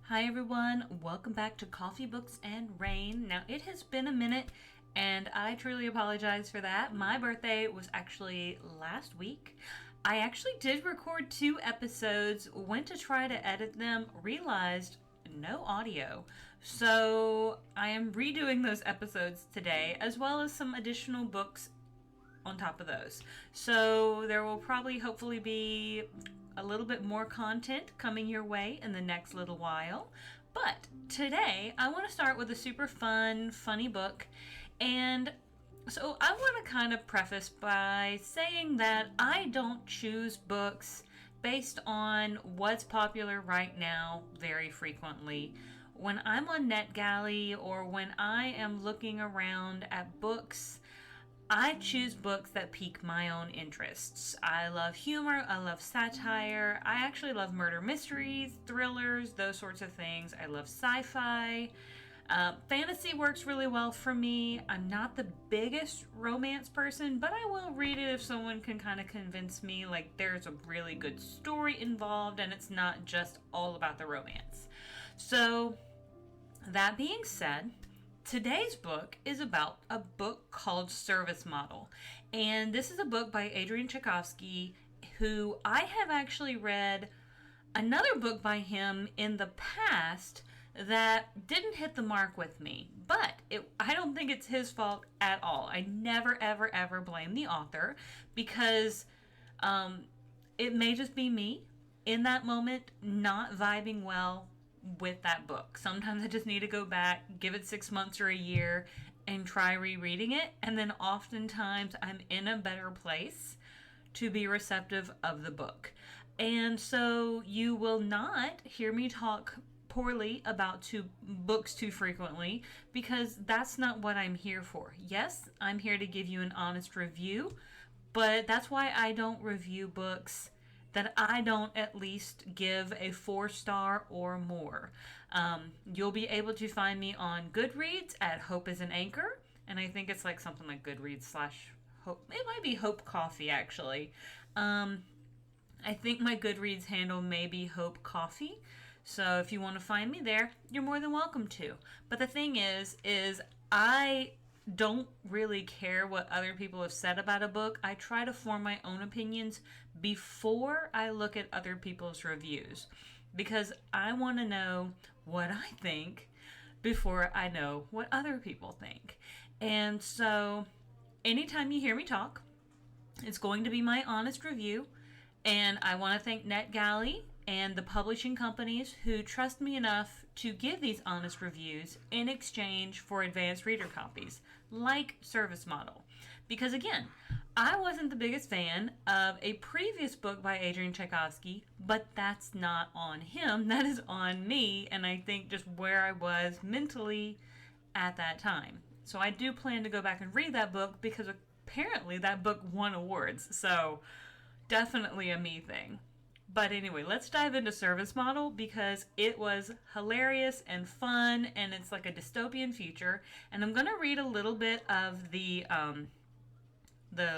Hi everyone, welcome back to Coffee, Books, and Rain. Now, it has been a minute, and I truly apologize for that. My birthday was actually last week. I actually did record 2 episodes, went to try to edit them, realized no audio. So, I am redoing those episodes today, as well as some additional books on top of those. So, there will probably hopefully be a little bit more content coming your way in the next little while. But today, I want to start with a super fun, funny book. And so I want to kind of preface by saying that I don't choose books based on what's popular right now very frequently. When I'm on NetGalley or when I am looking around at books, I choose books that pique my own interests. I love humor, I love satire, I actually love murder mysteries, thrillers, those sorts of things. I love sci-fi. Fantasy works really well for me. I'm not the biggest romance person, but I will read it if someone can kind of convince me like there's a really good story involved and it's not just all about the romance. So, that being said, today's book is about a book called Service Model. And this is a book by Adrian Tchaikovsky, who I have actually read another book by him in the past that didn't hit the mark with me. But I don't think it's his fault at all. I never, ever, ever blame the author because it may just be me in that moment not vibing well with that book. Sometimes I just need to go back, give it 6 months or a year, and try rereading it. And then oftentimes I'm in a better place to be receptive of the book. And so you will not hear me talk poorly about books too frequently because that's not what I'm here for. Yes, I'm here to give you an honest review, but that's why I don't review books that I don't at least give a 4-star or more. You'll be able to find me on Goodreads at Hope is an Anchor, and I think it's like something like Goodreads / Hope. It might be Hope Coffee, actually. I think my Goodreads handle may be Hope Coffee, so if you want to find me there, you're more than welcome to. But the thing is I don't really care what other people have said about a book. I try to form my own opinions before I look at other people's reviews because I want to know what I think before I know what other people think. And so anytime you hear me talk, it's going to be my honest review. And I want to thank NetGalley and the publishing companies who trust me enough to give these honest reviews in exchange for advanced reader copies, like Service Model. Because again, I wasn't the biggest fan of a previous book by Adrian Tchaikovsky, but that's not on him, that is on me, and I think just where I was mentally at that time. So I do plan to go back and read that book because apparently that book won awards, so definitely a me thing. But anyway, let's dive into Service Model because it was hilarious and fun, and it's like a dystopian future. And I'm going to read a little bit of the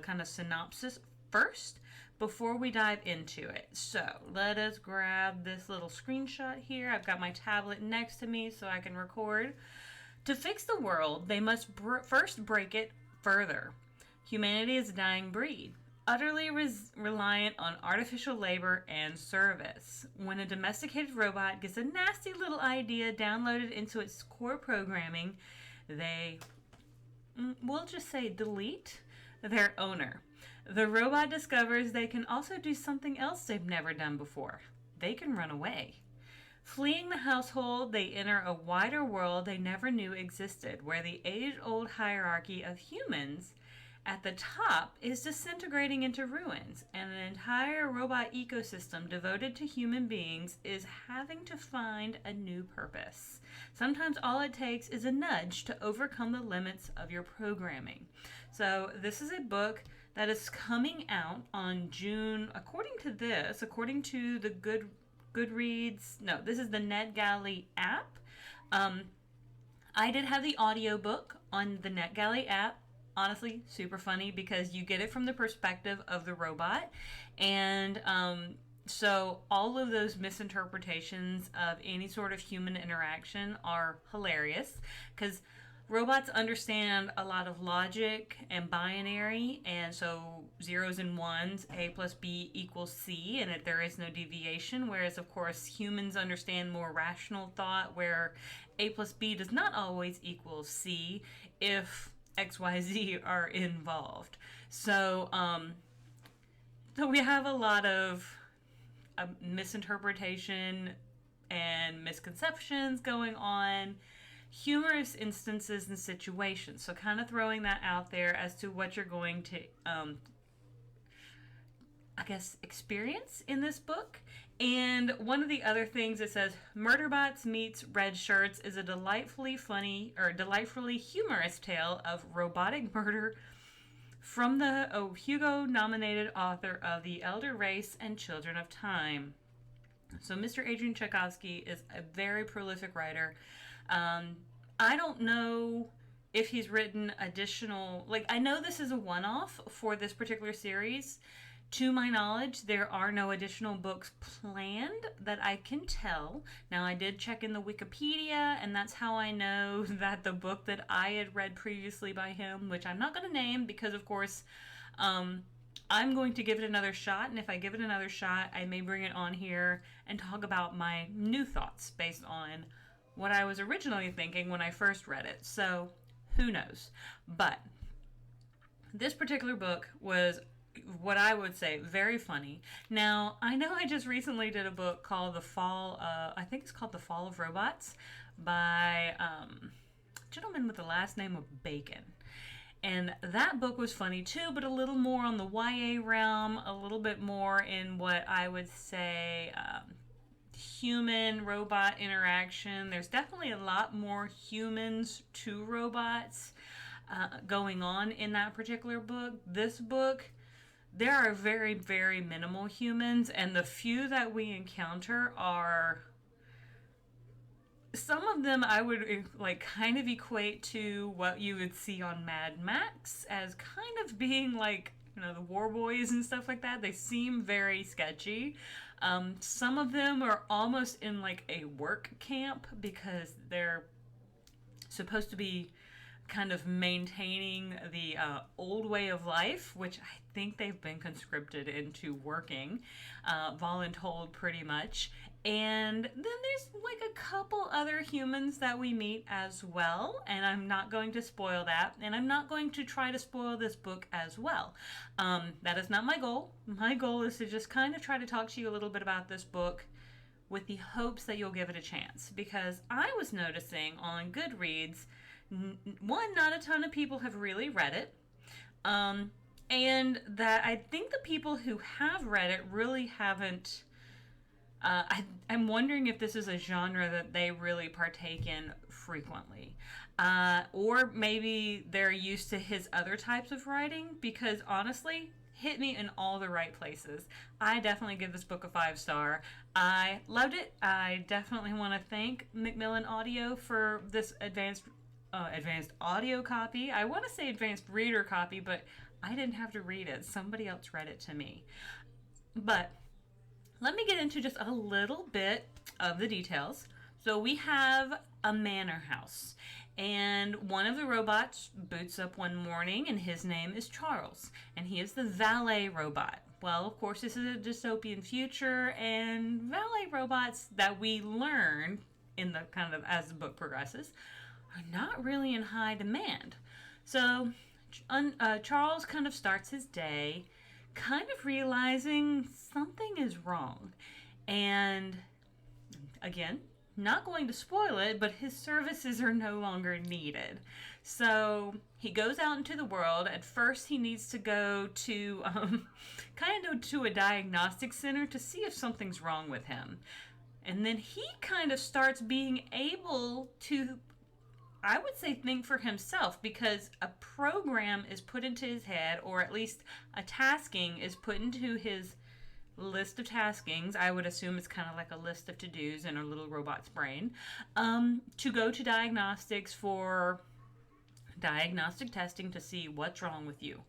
kind of synopsis first before we dive into it. So let us grab this little screenshot here. I've got my tablet next to me so I can record. To fix the world, they must first break it further. Humanity is a dying breed, utterly reliant on artificial labor and service. When a domesticated robot gets a nasty little idea downloaded into its core programming, they, we'll just say, delete their owner. The robot discovers they can also do something else they've never done before. They can run away. Fleeing the household, they enter a wider world they never knew existed, where the age-old hierarchy of humans at the top is disintegrating into ruins, and an entire robot ecosystem devoted to human beings is having to find a new purpose. Sometimes all it takes is a nudge to overcome the limits of your programming. So this is a book that is coming out on June, according to the Goodreads, no, this is the NetGalley app. I did have the audiobook on the NetGalley app. Honestly, super funny because you get it from the perspective of the robot, and So all of those misinterpretations of any sort of human interaction are hilarious because robots understand a lot of logic and binary, and so zeros and ones, A plus B equals C, and there is no deviation. Whereas, of course, humans understand more rational thought, where A plus B does not always equal C if XYZ are involved. So, so we have a lot of misinterpretation and misconceptions going on, humorous instances and situations. So, kind of throwing that out there as to what you're going to, I guess, experience in this book. And one of the other things it says, Murderbots meets Red Shirts is a delightfully funny or delightfully humorous tale of robotic murder from the Hugo nominated author of The Elder Race and Children of Time. So, Mr. Adrian Tchaikovsky is a very prolific writer. I don't know if he's written additional, like, I know this is a one off for this particular series. To my knowledge, there are no additional books planned that I can tell. Now, I did check in the Wikipedia, and that's how I know that the book that I had read previously by him, which I'm not going to name because, of course, I'm going to give it another shot. And if I give it another shot, I may bring it on here and talk about my new thoughts based on what I was originally thinking when I first read it. So, who knows? But this particular book was what I would say very funny. Now, I know I just recently did a book called I think it's called The Fall of Robots by a gentleman with the last name of Bacon. And that book was funny too, but a little more on the YA realm, a little bit more in what I would say human robot interaction. There's definitely a lot more humans to robots going on in that particular book. This book, there are very, very minimal humans, and the few that we encounter are, some of them I would like kind of equate to what you would see on Mad Max as kind of being like, you know, the war boys and stuff like that. They seem very sketchy. Some of them are almost in like a work camp because they're supposed to be kind of maintaining the old way of life, which I think they've been conscripted into working, voluntold pretty much. And then there's like a couple other humans that we meet as well, and I'm not going to spoil that, and I'm not going to try to spoil this book as well. That is not my goal. My goal is to just kind of try to talk to you a little bit about this book with the hopes that you'll give it a chance, because I was noticing on Goodreads, one, not a ton of people have really read it, and that I think the people who have read it really haven't. I'm wondering if this is a genre that they really partake in frequently. Or maybe they're used to his other types of writing, because honestly, hit me in all the right places. I definitely give this book a 5-star. I loved it. I definitely want to thank Macmillan Audio for this advanced audio copy. I want to say advanced reader copy, but I didn't have to read it. Somebody else read it to me. But let me get into just a little bit of the details. So we have a manor house, and one of the robots boots up one morning, and his name is Charles, and he is the valet robot. Well, of course, this is a dystopian future, and valet robots that we learn in the kind of as the book progresses are not really in high demand. So Charles kind of starts his day kind of realizing something is wrong. And again, not going to spoil it, but his services are no longer needed. So he goes out into the world. At first, he needs to go to kind of to a diagnostic center to see if something's wrong with him. And then he kind of starts being able to, I would say, think for himself, because a program is put into his head, or at least a tasking is put into his list of taskings. I would assume it's kind of like a list of to-dos in a little robot's brain, to go to diagnostics for diagnostic testing to see what's wrong with you.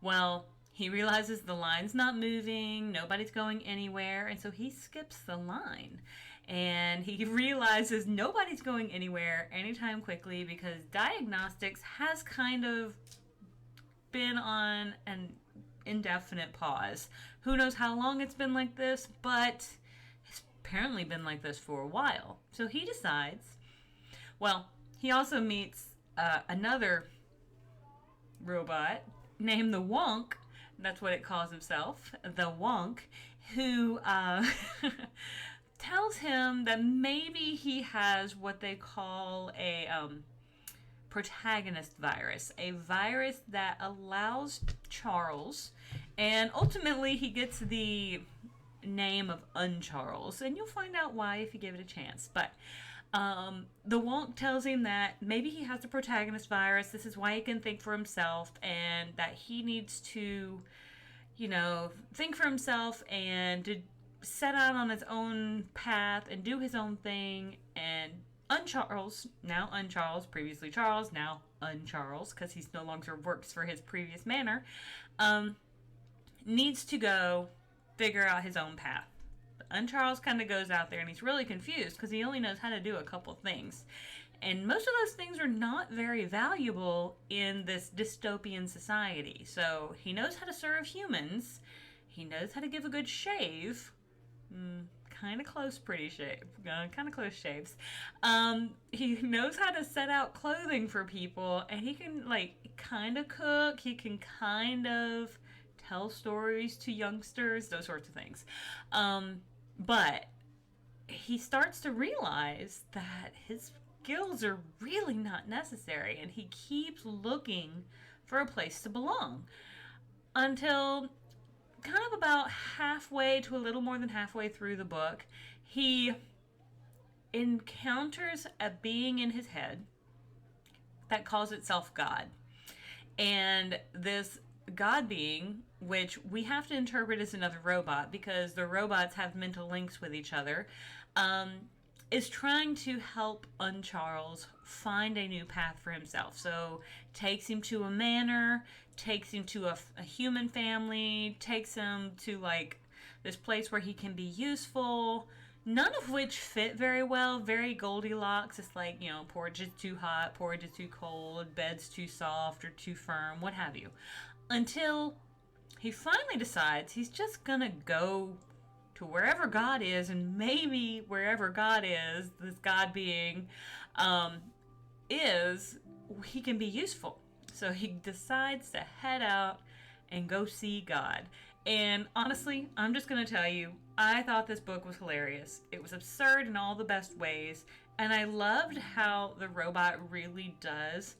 Well, He realizes the line's not moving, nobody's going anywhere, and so he skips the line. And he realizes nobody's going anywhere anytime quickly because diagnostics has kind of been on an indefinite pause. Who knows how long it's been like this, but it's apparently been like this for a while. So he decides, well, he also meets another robot named the Wonk. That's what it calls himself, the Wonk, who tells him that maybe he has what they call a protagonist virus, a virus that allows Charles, and ultimately he gets the name of Uncharles, and you'll find out why if you give it a chance. But the Wonk tells him that maybe he has the protagonist virus, this is why he can think for himself, and that he needs to, think for himself and to set out on his own path and do his own thing. And Uncharles, now Uncharles, previously Charles, now Uncharles, because he's no longer works for his previous manor, needs to go figure out his own path. Uncharles kind of goes out there and he's really confused because he only knows how to do a couple things. And most of those things are not very valuable in this dystopian society. So he knows how to serve humans. He knows how to give a good shave. Kind of close shaves. He knows how to set out clothing for people, and he can kind of cook. He can kind of tell stories to youngsters, those sorts of things. But he starts to realize that his skills are really not necessary, and he keeps looking for a place to belong until kind of about halfway to a little more than halfway through the book, he encounters a being in his head that calls itself God. And this God being, which we have to interpret as another robot because the robots have mental links with each other, is trying to help Uncharles find a new path for himself. So takes him to a manor, takes him to a human family, takes him to this place where he can be useful, none of which fit very well, very Goldilocks. It's porridge is too hot, porridge is too cold, bed's too soft or too firm, what have you. Until he finally decides he's just gonna go to wherever God is, and maybe wherever God is, this God being, he can be useful. So he decides to head out and go see God. And honestly, I'm just going to tell you, I thought this book was hilarious. It was absurd in all the best ways, and I loved how the robot really does.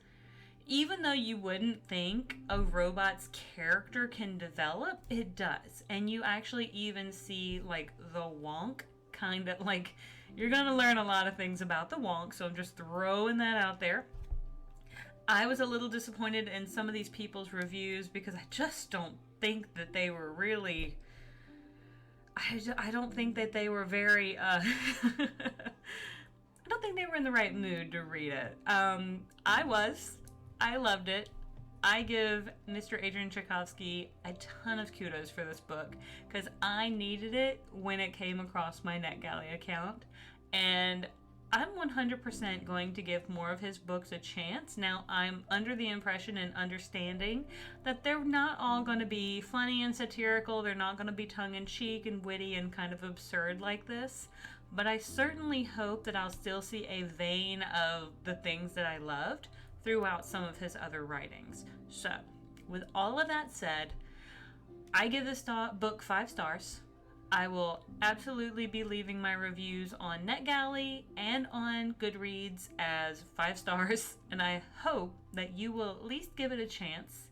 Even though you wouldn't think a robot's character can develop, it does. And you actually even see, the Wonk kind of, you're going to learn a lot of things about the Wonk, so I'm just throwing that out there. I was a little disappointed in some of these people's reviews because I just don't think that they were really... I don't think that they were very... I don't think they were in the right mood to read it. I loved it. I give Mr. Adrian Tchaikovsky a ton of kudos for this book because I needed it when it came across my NetGalley account, and I'm 100% going to give more of his books a chance. Now, I'm under the impression and understanding that they're not all going to be funny and satirical. They're not going to be tongue-in-cheek and witty and kind of absurd like this. But I certainly hope that I'll still see a vein of the things that I loved throughout some of his other writings. So, with all of that said, I give this book 5 stars. I will absolutely be leaving my reviews on NetGalley and on Goodreads as 5 stars, and I hope that you will at least give it a chance.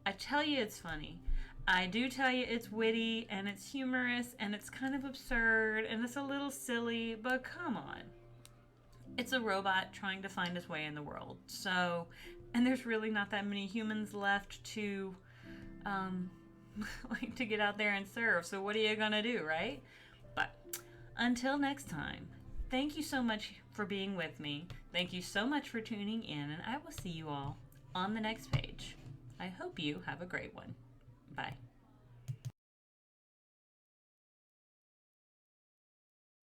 I tell you it's funny. I do tell you it's witty, and it's humorous, and it's kind of absurd, and it's a little silly, but come on. It's a robot trying to find his way in the world. So, and there's really not that many humans left to, to get out there and serve. So what are you gonna do, right? But until next time, thank you so much for being with me. Thank you so much for tuning in, and I will see you all on the next page. I hope you have a great one. Bye.